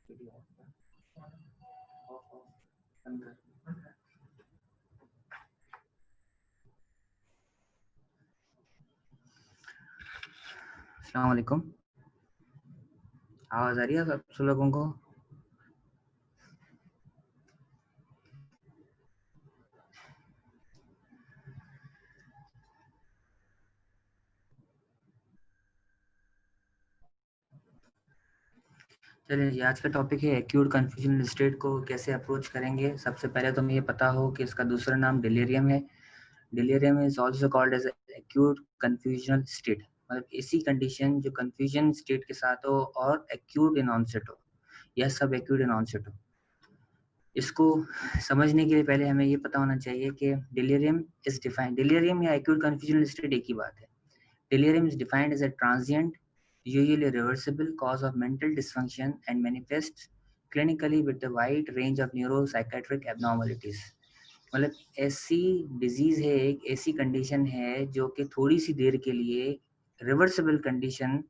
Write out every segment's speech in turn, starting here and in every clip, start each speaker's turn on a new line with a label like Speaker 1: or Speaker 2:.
Speaker 1: अस्सलाम वालेकुम, आवाज़ आ रही है आप सब लोगों को? चलिए जी, आज का टॉपिक है एक्यूट कन्फ्यूजनल स्टेट को कैसे अप्रोच करेंगे। सबसे पहले तो हमें ये पता हो कि इसका दूसरा नाम डिलीरियम है। Delirium is also called as acute confusional state, मतलब ऐसी कंडीशन जो कन्फ्यूजन स्टेट के साथ हो और एक्यूट इन ऑनसेट हो या सब एक्यूट इन ऑनसेट हो। इसको समझने के लिए पहले हमें ये पता होना चाहिए कि डिलीरियम इज डिफाइंड, डिलीरियम या एक्यूट कन्फ्यूजनल स्टेट एक ही बात है। Delirium is defined as a transient, usually reversible cause of mental dysfunction and manifests clinically with a wide range of neuropsychiatric abnormalities. मतलब ऐसी डिजीज है, एक ऐसी कंडीशन है जो कि थोड़ी सी देर के लिए रिवर्सिबल कंडीशन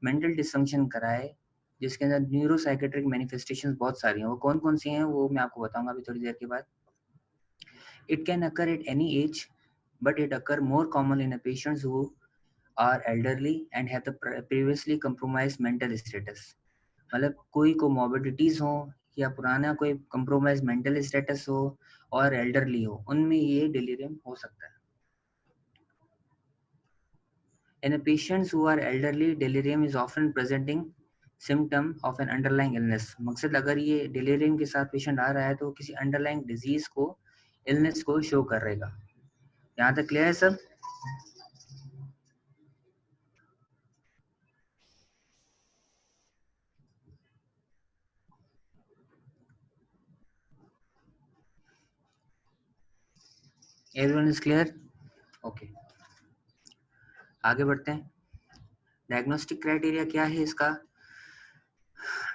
Speaker 1: मेंटल डिसफंक्शन कराए, जिसके अंदर न्यूरोसाइकेट्रिक मैनिफेस्टेशंस बहुत सारी हैं। वो कौन कौन सी हैं वो मैं आपको बताऊंगा अभी थोड़ी देर के बाद। It can occur at any as, but it occur more common in patients who are elderly and have the previously compromised mental status। मतलब कोई कोमोर्बिडिटीज हो या पुराना कोई compromised mental status हो और elderly हो, उनमें ये delirium हो सकता है। In a patients who are elderly, delirium is often presenting symptom of an underlying illness। मकसद अगर ये delirium के साथ पेशेंट आ रहा है तो किसी underlying disease को, illness को शो कर रहेगा। यहाँ तक क्लियर है सब? Everyone is clear? Okay, आगे बढ़ते हैं। डायग्नोस्टिक क्राइटेरिया क्या है इसका?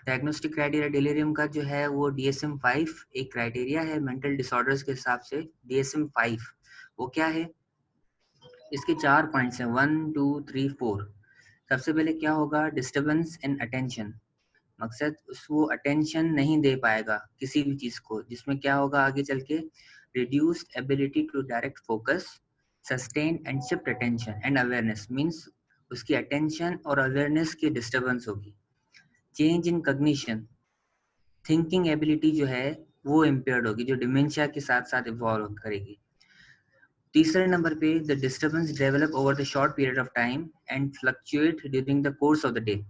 Speaker 1: डायग्नोस्टिक क्राइटेरिया डिलीरियम का जो है वो DSM-5 एक क्राइटेरिया है मेंटल डिसऑर्डर्स के हिसाब से। DSM-5 वो क्या है? इसके 4 पॉइंट्स हैं, 1 2 3 4। सबसे पहले क्या होगा? Disturbance in attention. मकसद वो अटेंशन नहीं दे पाएगा किसी भी चीज को, जिसमें क्या होगा आगे चल के? Reduced ability to direct focus, sustain and shift attention and awareness. Means उसकी अटेंशन और अवेयरनेस की डिस्टर्बेंस होगी। Change in cognition, thinking ability जो है वो इम्पेयर्ड होगी, जो डिमेंशिया के साथ साथ इवॉल्व करेगी। तीसरे नंबर पे the disturbance develop over the short period of time and fluctuate during the course of the day.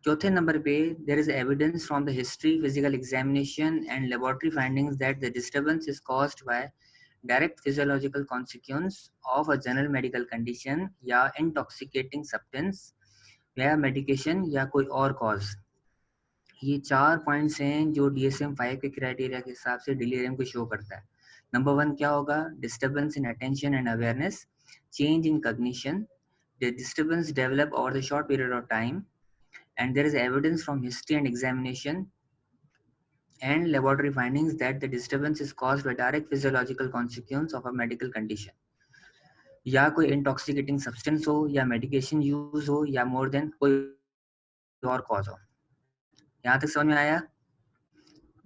Speaker 1: चौथे नंबर पे there is evidence from the history, physical examination and laboratory findings that the disturbance is caused by direct physiological consequence of a general medical condition या intoxicating substance या medication या कोई और cause. ये 4 points हैं जो DSM-5 के criteria के हिसाब से डिलीरियम को शो करता है। नंबर 1 क्या होगा? Disturbance in attention and awareness, change in cognition, the disturbance develop over the short period of time and there is evidence from history and examination and laboratory findings that the disturbance is caused by direct physiological consequence of a medical condition। या कोई intoxicating substance हो या medication use हो या more than कोई और cause हो। यहाँ तक समझ में आया?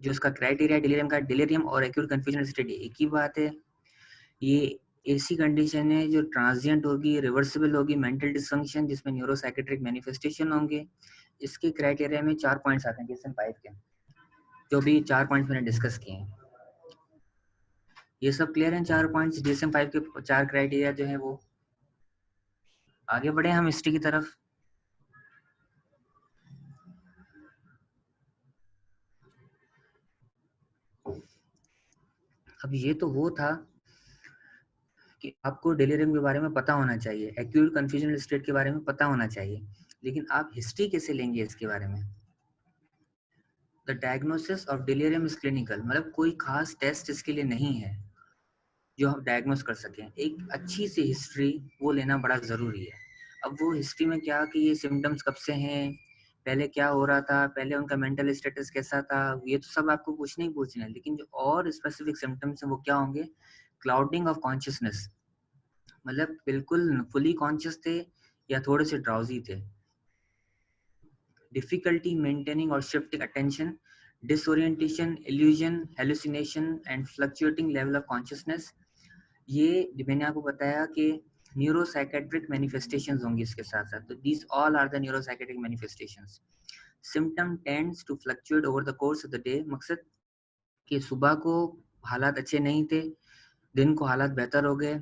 Speaker 1: जो इसका क्राइटेरिया डिलीरियम का, डिलीरियम और एक्यूट कन्फ्यूजन स्टेट एक ही बात है। ये ऐसी कंडीशन है जो ट्रांजिएंट होगी, रिवर्सिबल होगी, मेंटल डिसफंक्शन जिसमें न्यूरोसाइकेट्रिक मैनिफेस्टेशन होंगे। इसके क्राइटेरिया में 4 पॉइंट्स आते हैं DSM-5 के, जो भी 4 पॉइंट्स मैंने डिस्कस किए हैं। ये सब क्लियर हैं? 4 पॉइंट्स DSM-5 के 4 क्राइटेरिया जो है वो। आगे बढ़े हम हिस्ट्री की तरफ। अब ये तो वो था कि आपको डिलीरियम के बारे में पता होना चाहिए, एक्यूट कन्फ्यूजनल स्टेट के बारे में पता होना चाहिए, लेकिन आप हिस्ट्री कैसे लेंगे इसके बारे में? The diagnosis of delirium is clinical, मतलब कोई खास टेस्ट इसके लिए नहीं है जो हम डायग्नोस कर सकें। एक अच्छी सी हिस्ट्री वो लेना बड़ा ज़रूरी है। अब वो हिस्ट्री में क्या कि ये सिम्टम्स कब से हैं, पहले क्या हो रहा था, पहले उनका मेंटल स्टेटस कैसा था, ये तो सब आपको कुछ नहीं पूछना है। लेकिन जो और स्पेसिफिक सिम्टम्स हैं वो क्या होंगे? क्लाउडिंग ऑफ कॉन्शियसनेस, मतलब बिल्कुल फुली कॉन्शियस थे या थोड़े से ड्राउजी थे। difficulty maintaining or shifting attention, disorientation, illusion, hallucination and fluctuating level of consciousness. ये मैंने आपको बताया कि न्यूरोसाइकेट्रिक मैनिफेस्टेशंस होंगी इसके साथ साथ. तो these all are the neuropsychiatric manifestations. Symptom tends to fluctuate over the course of the day. मकसद कि सुबह को हालात अच्छे नहीं थे, दिन को हालात बेहतर हो गए,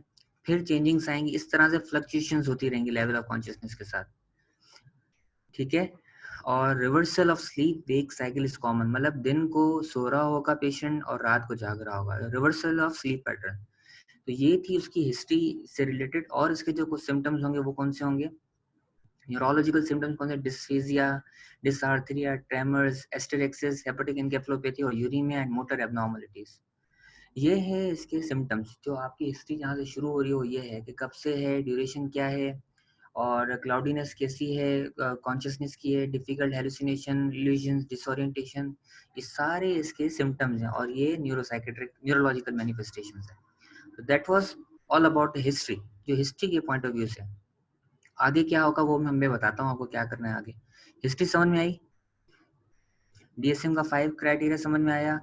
Speaker 1: फिर चेंजिंग्स आएंगी, इस तरह से फ्लक्चुएशंस होती रहेंगी लेवल ऑफ कॉन्शियसनेस के साथ. ठीक है. और reversal of sleep wake cycle is common, मतलब दिन को सो रहा होगा पेशेंट और रात को जाग रहा होगा. Reversal of sleep pattern. तो ये थी उसकी हिस्ट्री से रिलेटेड. और इसके जो कुछ सिम्टम्स होंगे वो कौन से होंगे? न्यूरोलॉजिकल सिम्टम्स कौन से? डिस्फेजिया, डिसआर्थरिया, ट्रेमर्स, एस्टेरेक्सिस, हेपेटिक एन्केफेलोपैथी और यूरीमिया एंड मोटर एब्नॉर्मलिटीज. ये है इसके सिम्टम्स. जो आपकी हिस्ट्री जहाँ से शुरू हो रही है वो ये है कि कब से है, ड्यूरेशन क्या है, और क्लाउडीनेस कैसी है, कॉन्शियसनेस की है, डिफिकल्ट हेलुसिनेशन, इल्यूजन्स, डिसोरिएंटेशन, ये सारे इसके सिम्टम्स हैं और ये न्यूरोसाइकेट्रिक न्यूरोलॉजिकल मैनिफेस्टेशंस है. तो that was all about the history, जो हिस्ट्री के पॉइंट ऑफ व्यू से. आगे क्या होगा वो मैं बताता हूँ आपको क्या करना है आगे. हिस्ट्री समझ में आई? डीएसएम का 5 क्राइटेरिया समझ में आया?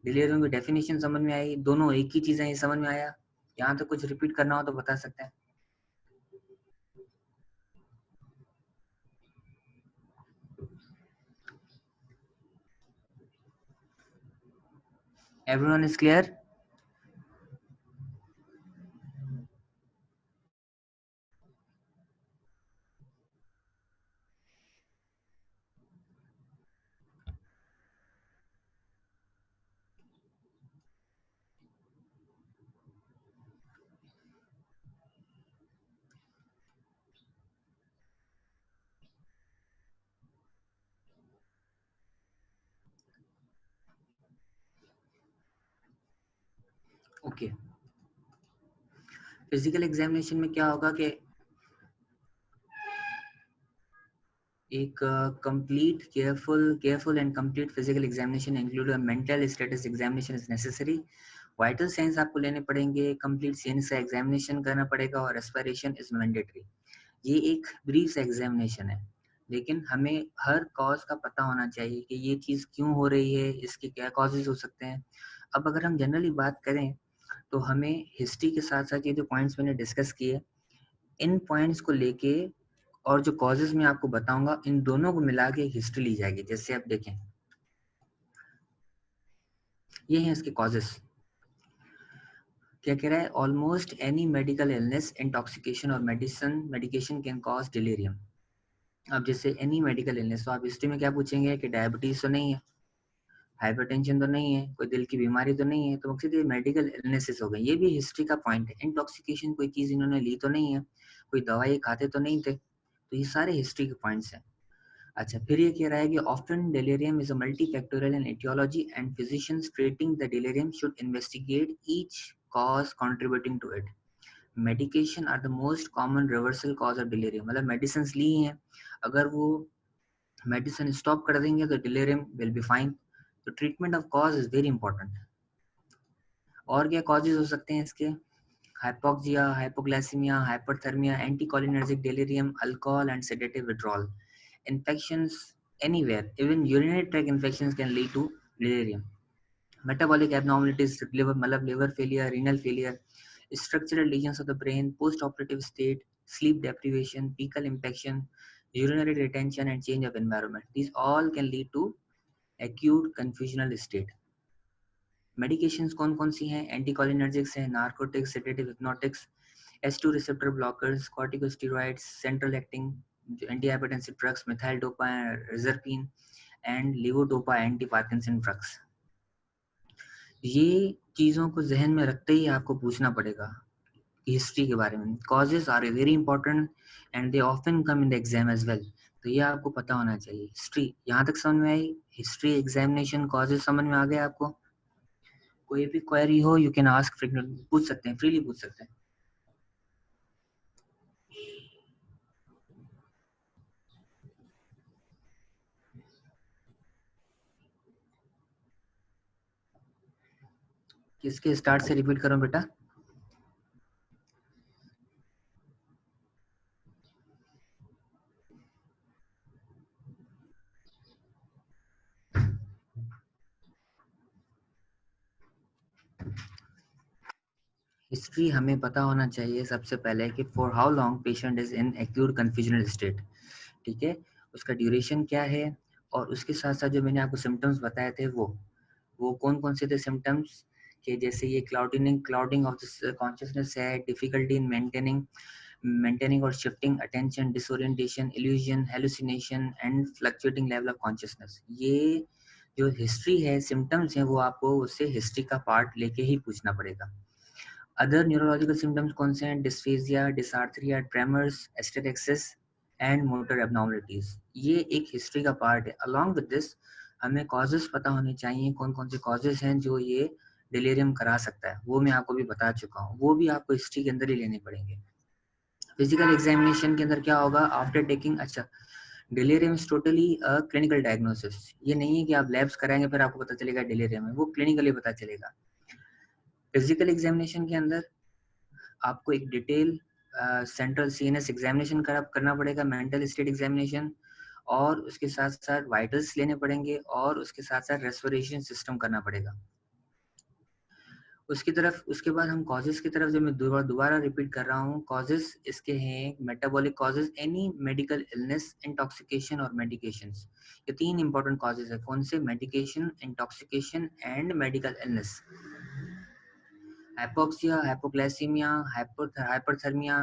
Speaker 1: डिलीरियम की डेफिनेशन समझ में आई? दोनों एक ही चीज है, ये समझ में आया? यहाँ तक कुछ रिपीट करना हो तो बता सकते हैं. Everyone is clear? Okay. Physical examination में क्या होगा कि एक complete careful and complete physical examination include a mental status examination is necessary. Vital science आपको लेने पड़ेंगे, कंप्लीट सीएनएस का एग्जामिनेशन करना पड़ेगा और रेस्पिरेशन इज मैंडेटरी. ये एक ब्रीफ एग्जामिनेशन है, लेकिन हमें हर कॉज का पता होना चाहिए कि ये चीज़ क्यों हो रही है, इसके क्या कॉजेज हो सकते हैं. अब अगर हम जनरली बात करें तो हमें हिस्ट्री के साथ साथ ये जो पॉइंट्स मैंने डिस्कस किए, इन पॉइंट्स को लेके और जो कॉजेज मैं आपको बताऊंगा, इन दोनों को मिला के हिस्ट्री ली जाएगी. जैसे आप देखें, ये हैं इसके कॉजेज. क्या कह रहा है? Almost any medical illness, intoxication और मेडिकेशन कैन कॉज डिलीरियम. अब जैसे एनी मेडिकल इलनेस, तो आप हिस्ट्री में क्या पूछेंगे कि डायबिटीज तो नहीं है, हाइपरटेंशन तो नहीं है, कोई दिल की बीमारी तो नहीं है, तो मकसद ये मेडिकल इलनेसेस हो गए. ये भी हिस्ट्री का पॉइंट है. इंटॉक्सिकेशन कोई चीज़ इन्होंने ली तो नहीं है, कोई दवाई खाते तो नहीं थे, तो ये सारे हिस्ट्री के पॉइंट्स हैं. अच्छा, फिर ये कह रहा है कि often delirium is a multifactorial in etiology and physicians treating the delirium should investigate each cause contributing to it. Medication are the most common reversal cause of delirium. मतलब medicines ली हैं, अगर वो medicine stop कर देंगे तो delirium will be fine. तो treatment of cause is very important. और क्या causes हो सकते हैं इसके? Hypoxia, hypoglycemia, hyperthermia, anticholinergic delirium, alcohol and sedative withdrawal. Infections anywhere, even urinary tract infections can lead to delirium. Metabolic abnormalities, liver failure, renal failure, structural lesions of the brain, post-operative state, sleep deprivation, fecal infection, urinary retention and change of environment. These all can lead to acute confusional state. Medications कौन कौन सी हैं? Anticholinergics हैं, narcotics, sedative hypnotics, S2 receptor blockers, corticosteroids, central acting antihypertensive drugs, methyl dopa, reserpine, and levodopa anti-Parkinson drugs. ये चीज़ों को जहन में रखते ही आपको पूछना पड़ेगा हिस्ट्री के बारे में. Causes are very important and they often come in the exam as well. तो ये आपको पता होना चाहिए. हिस्ट्री यहाँ तक समझ में आई? हिस्ट्री, एग्जामिनेशन, कॉजेज समझ में आ गए आपको? कोई भी क्वेरी हो यू कैन आस्क, पूछ सकते हैं, फ्रीली पूछ सकते हैं. किसके स्टार्ट से रिपीट करूं बेटा? हिस्ट्री हमें पता होना चाहिए सबसे पहले कि for how long patient is in acute confusional state, ठीक है, उसका ड्यूरेशन क्या है, और उसके साथ साथ जो मैंने आपको सिम्टम्स बताए थे वो कौन कौन से थे सिम्टम्स के, जैसे ये क्लाउडिंग ऑफ द कॉन्शियसनेस है, डिफिकल्टी इन मेंटेनिंग और shifting attention, disorientation, illusion, hallucination and fluctuating level of consciousness. ये जो हिस्ट्री है, सिम्टम्स हैं, वो आपको उससे हिस्ट्री का पार्ट लेके ही पूछना पड़ेगा। अदर न्यूरोलॉजिकल सिम्टम्स कौन से हैं? Dysphagia, dysarthria, tremors, asterixis and motor abnormalities. ये एक हिस्ट्री का पार्ट है। अलॉन्ग विद दिस हमें कॉजेस पता होने चाहिए, कौन कौन से कॉजेस हैं जो ये डिलीरियम करा सकता है, वो मैं आपको भी बता चुका हूँ, वो भी आपको हिस्ट्री के अंदर ही लेने पड़ेंगे। फिजिकल एग्जामिनेशन के अंदर क्या होगा आफ्टर टेकिंग, अच्छा, delirium is totally a clinical diagnosis. ये नहीं है कि आप लैब्स कराएंगे फिर आपको पता चलेगा डिलीरियम है, वो क्लिनिकली पता चलेगा। फिजिकल एग्जामिनेशन के अंदर आपको एक डिटेल सेंट्रल सीएनएस एग्जामिनेशन करना पड़ेगा, मेंटल स्टेट एग्जामिनेशन, और उसके साथ साथ वाइटल्स लेने पड़ेंगे, और उसके साथ साथ रेस्पिरेशन सिस्टम करना पड़ेगा। उसके बाद हम कॉजेस की तरफ, जो मैं दोबारा रिपीट कर रहा हूँ, कॉजेस इसके हैं metabolic causes, any medical illness, intoxication और मेडिकेशंस। ये तीन इंपॉर्टेंट कॉजेस है। कौन से? Medication, intoxication and medical illness. hypoxia, hypoglycemia, hyperthermia,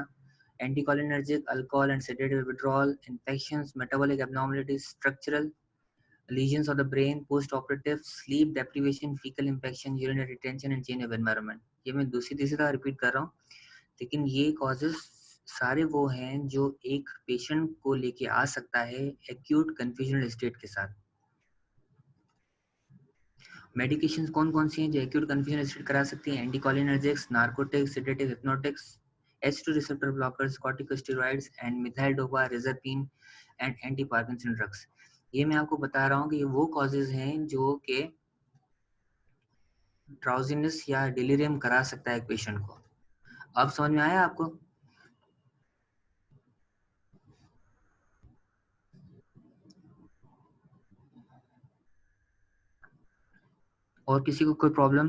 Speaker 1: anticholinergic, alcohol and sedative withdrawal, infections, metabolic abnormalities, structural lesions of the brain, post-operative, sleep deprivation, fecal infection, urinary retention and change of environment। ये मैं दूसरी तीसरी बार repeat कर रहा हूँ, लेकिन ये causes सारे वो हैं जो एक पेशेंट को लेके आ सकता है एक्यूट कन्फ्यूजनल स्टेट के साथ। मेडिकेशंस कौन कौन सी हैं जो एक्यूट कन्फ्यूजन स्टेट करा सकती हैं? Anticholinergics, narcotics, sedative, hypnotics, H2 receptor blockers, corticosteroids and methyl dopa, reserpine and anti Parkinson drugs. ये मैं आपको बता रहा हूँ कि ये वो कॉजेज हैं जो कि ड्राउजीनेस या डिलीरियम करा सकता है एक पेशेंट को। अब समझ में आया आपको? और किसी को कोई प्रॉब्लम?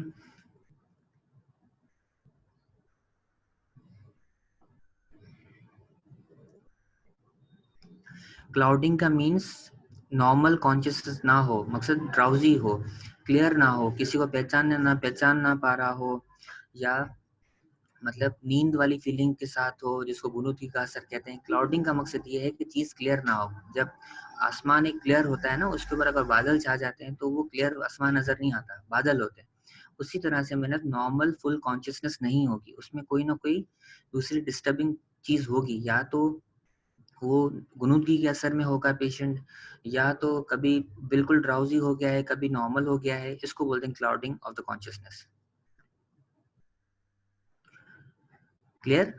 Speaker 1: क्लाउडिंग का मीन्स नॉर्मल कॉन्शियसनेस ना हो, मकसद ड्राउजी हो, क्लियर ना हो, किसी को पहचान ना पा रहा हो, या मतलब नींद वाली फीलिंग के साथ हो, जिसको बुनुती का असर कहते हैं। क्लाउडिंग का मकसद ये है कि चीज़ क्लियर ना हो। जब आसमान एक क्लियर होता है ना, उसके ऊपर अगर बादल छा जाते हैं तो वो क्लियर आसमान नजर नहीं आता, बादल होते हैं। उसी तरह से मतलब नॉर्मल फुल कॉन्शियसनेस नहीं होगी, उसमें कोई ना कोई दूसरी डिस्टर्बिंग चीज़ होगी। या तो वो गुनूदगी के असर में होगा पेशेंट, या तो कभी बिल्कुल ड्राउजी हो गया है, कभी नॉर्मल हो गया है। इसको बोलते हैं clouding of the consciousness. Clear?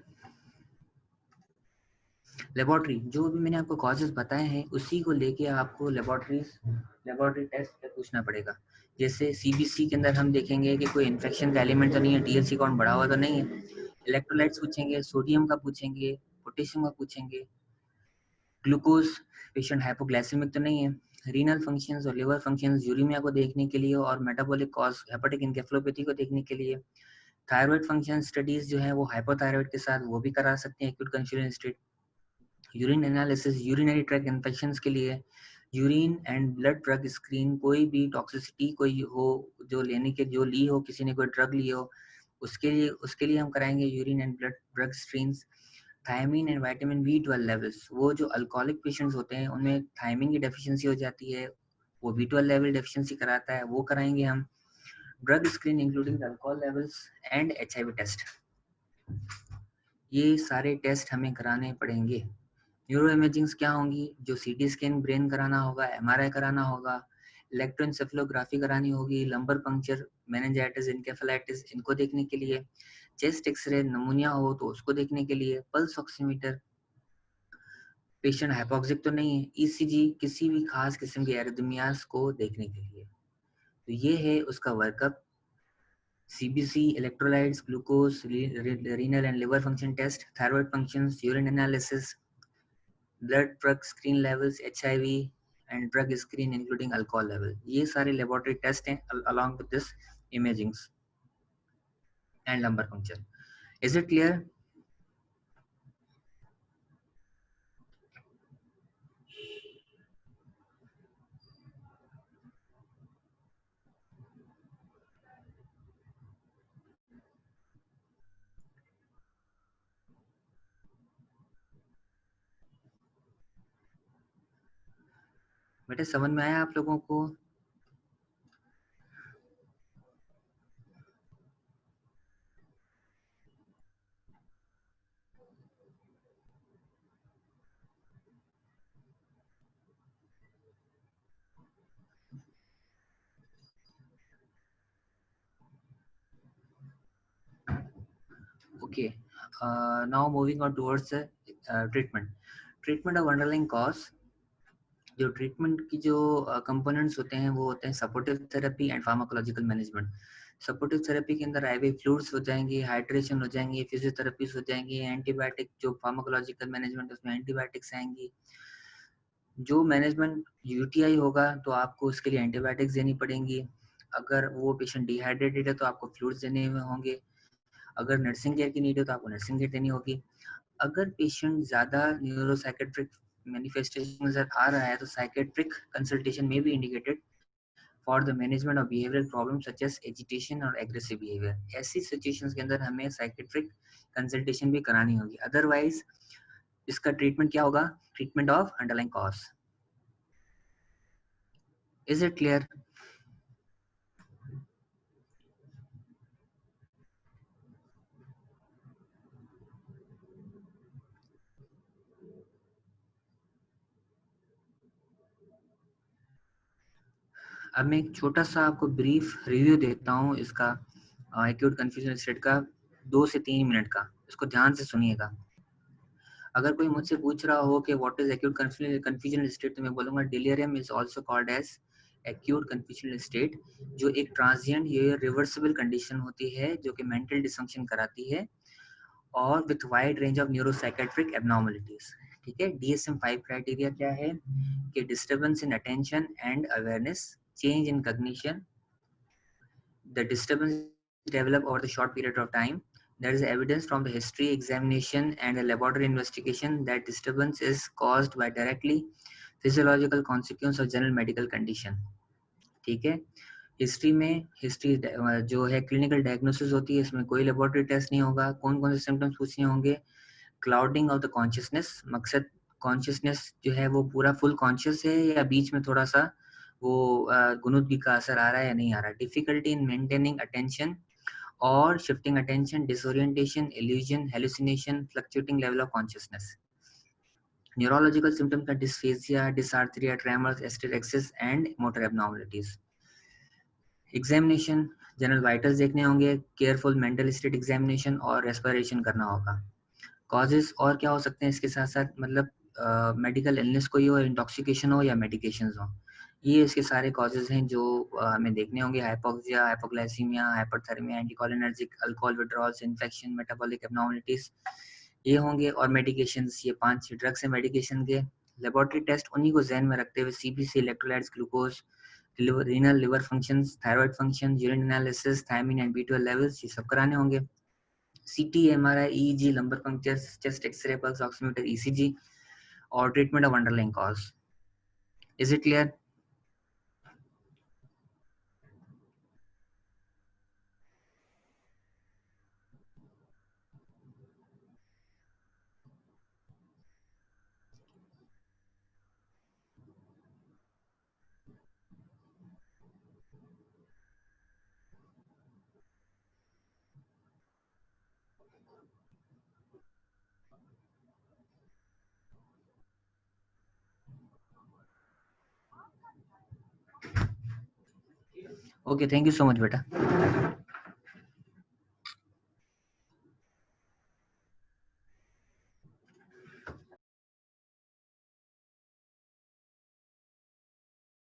Speaker 1: Laboratory, जो भी मैंने आपको कॉजेज बताए हैं उसी को लेके आपको लेबोरेटरी टेस्ट पे पूछना पड़ेगा। जैसे सीबीसी के अंदर हम देखेंगे कि कोई इन्फेक्शन का एलिमेंट तो नहीं है, टीएलसी काउंट बढ़ा हुआ तो नहीं है। इलेक्ट्रोलाइट्स पूछेंगे, सोडियम का पूछेंगे, पोटेशियम का पूछेंगे, ग्लूकोज, पेशेंट हाइपोग्लाइसेमिक तो नहीं है। रीनल फंक्शंस और लिवर फंक्शंस यूरीमिया को देखने के लिए, और मेटाबॉलिक कॉज हेपेटिक एनकेफेलोपैथी को देखने के लिए। थायराइड फंक्शन स्टडीज जो है वो हाइपोथायराइड के साथ वो भी करा सकते हैं acute confusion state. Urine analysis urinary track infections के लिए। Urine and blood drug screen, कोई भी टॉक्सिसिटी कोई हो जो ली हो, किसी ने कोई ड्रग ली हो, उसके लिए हम कराएंगे urine and blood drug screens. Thiamine and vitamin B12 levels, वो जो अल्कोहलिक पेशेंट्स होते हैं उनमें थायमीन की डेफिशिएंसी हो जाती है, वो B12 लेवल डेफिशिएंसी कराता है, वो कराएंगे हम। Drug screen including alcohol levels and HIV test. ये सारे टेस्ट हमें कराने पड़ेंगे। न्यूरो इमेजिंग्स क्या होंगी? जो सीटी स्कैन ब्रेन कराना होगा, MRI कराना होगा, इलेक्ट्रोएन्सेफलोग्राफी करानी होगी, लंबर पंक्चर, मेनिंजाइटिस, इनकेफेलाइटिस, इनको देखने के लिए। चेस्ट एक्सरे, नमूनिया हो तो उसको देखने के लिए। पल्स ऑक्सीमीटर, पेशेंट हाइपोक्सिक तो नहीं है। ईसीजी, किसी भी खास किस्म के एरिथमियास को देखने के लिए। तो ये है उसका workup. CBC, electrolytes, glucose, renal and liver function test, thyroid functions, urine analysis, blood drug screen levels, HIV and drug screen including alcohol level. ये सारे लेबोरेटरी टेस्ट हैं along with this imagings and lumbar puncture. Is it clear? बेटा समझ में आया आप लोगों को? Okay. Now moving on towards the treatment. Treatment of underlying cause. जो ट्रीटमेंट की जो कंपोनेंट्स होते हैं वो होते हैं supportive therapy and pharmacological management. Supportive therapy के अंदर आईवी फ्लूइड्स हो जाएंगे, हाइड्रेशन हो जाएंगे, फिजियोथेरेपीज हो जाएंगी, एंटीबायोटिक जो फार्माकोलॉजिकल मैनेजमेंट उसमें एंटीबायोटिक्स आएंगी। जो मैनेजमेंट यूटीआई होगा तो आपको उसके लिए एंटीबायोटिक्स देनी पड़ेंगी। अगर वो पेशेंट डिहाइड्रेटेड है तो आपको फ्लूइड्स देने होंगे। अगर नर्सिंग केयर की नीड है तो आपको नर्सिंग केयर देनी होगी। अगर पेशेंट ज़्यादा न्यूरोसाइकेट्रिक मैनिफेस्टेशन नजर आ रहा है तो साइकेट्रिक कंसल्टेशन में भी indicated for the management of behavioural problem such as agitation और एग्रेसिव बिहेवियर। ऐसी सिचुएशंस के अंदर हमें साइकेट्रिक कंसल्टेशन भी करानी होगी। अदरवाइज इसका ट्रीटमेंट क्या होगा? Treatment of underlying cause. Is it clear? अब मैं एक छोटा सा आपको ब्रीफ रिव्यू देता हूँ इसका एक्यूट कन्फ्यूजन स्टेट का, 2 से 3 मिनट का। इसको ध्यान से सुनिएगा। अगर कोई मुझसे पूछ रहा हो कि what is acute confusion state तो मैं बोलूँगा delirium is also called as acute confusion state, जो एक ट्रांजिएंट या रिवर्सिबल कंडीशन होती है जो कि मेंटल डिसफंक्शन कराती है और with wide range of neuropsychiatric abnormalities. ठीक है। DSM-5 क्राइटेरिया क्या है कि disturbance in attention and awareness, change in cognition, the disturbance develop over the short period of time. There is evidence from the history examination and the laboratory investigation that disturbance is caused by directly physiological consequence of general medical condition. ठीक है। History में जो है clinical diagnosis होती है, इसमें कोई laboratory test नहीं होगा। कौन कौन से सिम्टम्स पूछने होंगे? क्लाउडिंग ऑफ द कॉन्शियसनेस, मकसद कॉन्शियसनेस जो है वो पूरा फुल कॉन्शियस है या बीच में थोड़ा सा वो गुनुदगी का असर आ रहा है या नहीं आ रहा है। डिफिकल्टी इन मेंटेनिंग अटेंशन और shifting attention, disorientation, illusion, hallucination, fluctuating level of consciousness. Neurological symptoms का dysphagia, dysarthria, tremors, asterixis and motor abnormalities. Examination, general vitals देखने होंगे, केयरफुल मेंटल स्टेट एग्जामिनेशन और रेस्पिरेशन करना होगा। कॉजेज और क्या हो सकते हैं इसके साथ साथ, मतलब मेडिकल इलनेस कोई हो, इंटॉक्सिकेशन हो या मेडिकेशंस हो, ये इसके सारे कॉजेज हैं जो हमें देखने होंगे। Hypoxia, hypoglycaemia, hyperthermia, anticholinergic, alcohol withdrawals, infection, metabolic abnormalities ये होंगे। और मेडिकेशंस, ये 5 ड्रग्स हैं मेडिकेशन के। लेबोरेटरी टेस्ट उन्हीं को जहन में रखते हुए CBC, electrolytes, glucose, renal liver functions, thyroid function, urine analysis, thiamine and B12 levels, ये सब कराने होंगे। CT, MRI, EEG, lumbar punctures, chest X-ray, pulse oximeter, ECG और treatment of underlying cause. Is it clear? Okay, thank you so much बेटा।